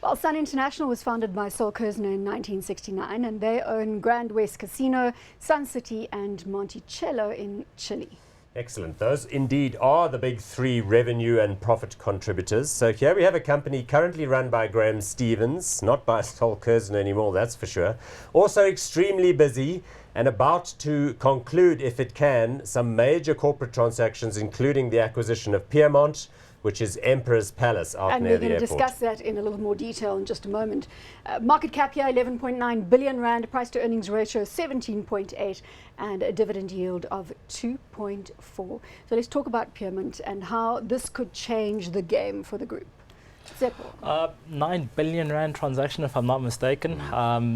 Well, Sun International was founded by Kerzner in 1969, and they own Grand West Casino, Sun City and Monticello in Chile. Excellent. Those indeed are the big three revenue and profit contributors. So here we have a company currently run by Graham Stevens, not by Sol Kerzner anymore, that's for sure. Also extremely busy and about to conclude, if it can, some major corporate transactions, including the acquisition of Piermont, which is Emperor's Palace out near the airport. And we're going to discuss that in a little more detail in just a moment. Market cap here, 11.9 billion rand, price to earnings ratio 17.8, and a dividend yield of 2.4. So let's talk about Piermont and how this could change the game for the group. 9 billion rand transaction, if I'm not mistaken.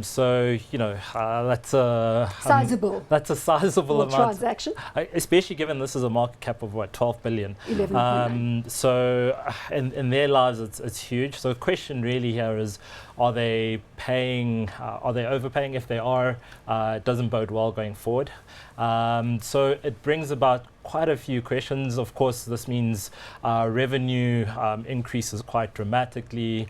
So you know that's a sizable. That's a sizable amount. Transaction, especially given this is a market cap of what, 12 billion. 11.9. So in their lives, it's huge. So the question really here is, are they paying? Are they overpaying? If they are, it doesn't bode well going forward. So it brings about quite a few questions. Of course, this means revenue increases quite dramatically.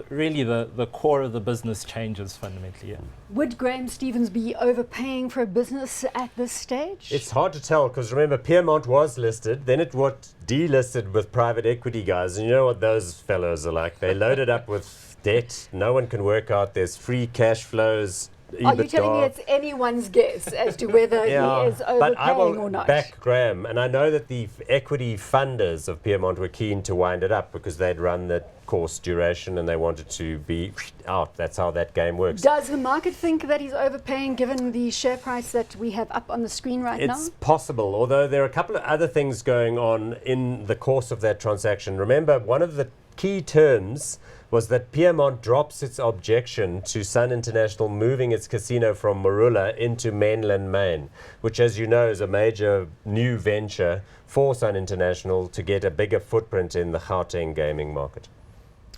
Really, the core of the business changes fundamentally. Yeah. Would Graham Stevens be overpaying for a business at this stage? It's hard to tell because remember, Piermont was listed, then it was delisted with private equity guys. And you know what those fellows are like? They loaded up with debt. No one can work out. There's free cash flows. Are you telling me it's anyone's guess as to whether he is overpaying but I will or not? Back Graham, and I know that the equity funders of Piermont were keen to wind it up because they'd run the course duration and they wanted to be out. That's how that game works. Does the market think that he's overpaying given the share price that we have up on the screen right now? It's possible, although there are a couple of other things going on in the course of that transaction. Remember, one of the key terms was that Piermont drops its objection to Sun International moving its casino from Marula into mainland Maine, which, as you know, is a major new venture for Sun International to get a bigger footprint in the Gauteng gaming market.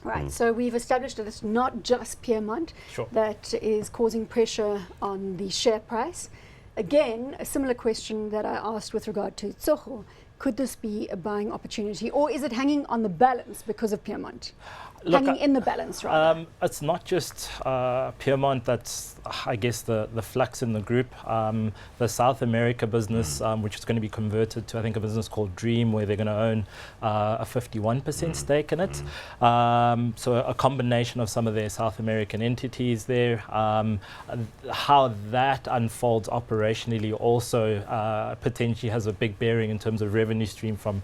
Right, so we've established that it's not just Piermont that is causing pressure on the share price. Again, a similar question that I asked with regard to Tsogo. Could this be a buying opportunity, or is it hanging on the balance because of Piermont? Hanging in the balance, rather. It's not just Piermont that's, I guess, the flux in the group. The South America business, which is going to be converted to, I think, a business called Dream, where they're going to own a 51% stake in it. So a combination of some of their South American entities there. How that unfolds operationally also potentially has a big bearing in terms of revenue stream from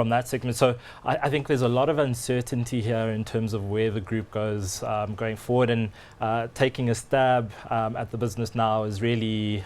that segment. So I think there's a lot of uncertainty here in terms of where the group goes going forward, and taking a stab at the business now is really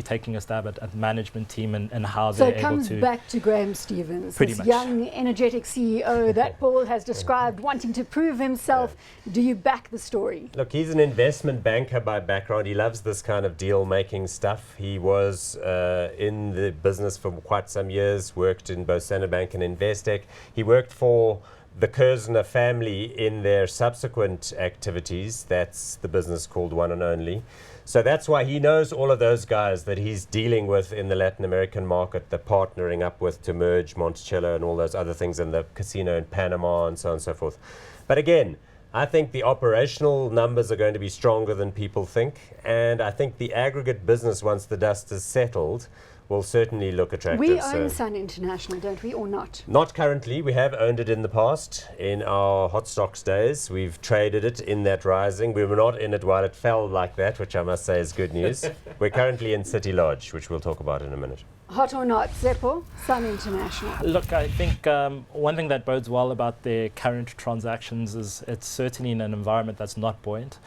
taking a stab at the management team and how they're able to. So it comes back to Graham Stevens, pretty this much. Young, energetic CEO that Paul has described, wanting to prove himself. Do you back the story? Look, he's an investment banker by background. He loves this kind of deal-making stuff. He was in the business for quite some years, worked in both Standard Bank and Investec. He worked for the Kerzner family in their subsequent activities. That's the business called One and Only. So that's why he knows all of those guys that he's dealing with in the Latin American market, the partnering up with to merge Monticello and all those other things, and the casino in Panama and so on and so forth. But again, I think the operational numbers are going to be stronger than people think, and I think the aggregate business, once the dust is settled, will certainly look attractive. We own Sun International, don't we, or not? Not currently. We have owned it in the past, in our hot stocks days. We've traded it in that rising. We were not in it while it fell like that, which I must say is good news. We're currently in City Lodge, which we'll talk about in a minute. Hot or not, Zeppo, Sun International. Look, I think one thing that bodes well about their current transactions is it's certainly in an environment that's not buoyant.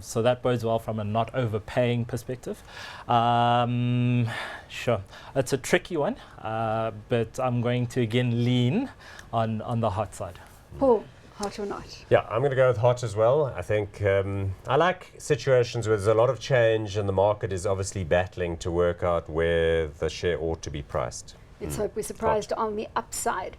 So that bodes well from a not overpaying perspective. Sure, it's a tricky one, but I'm going to again lean on the hot side. Paul, hot or not? Yeah, I'm going to go with hot as well. I think I like situations where there's a lot of change and the market is obviously battling to work out where the share ought to be priced. Let's hope we're surprised on the upside.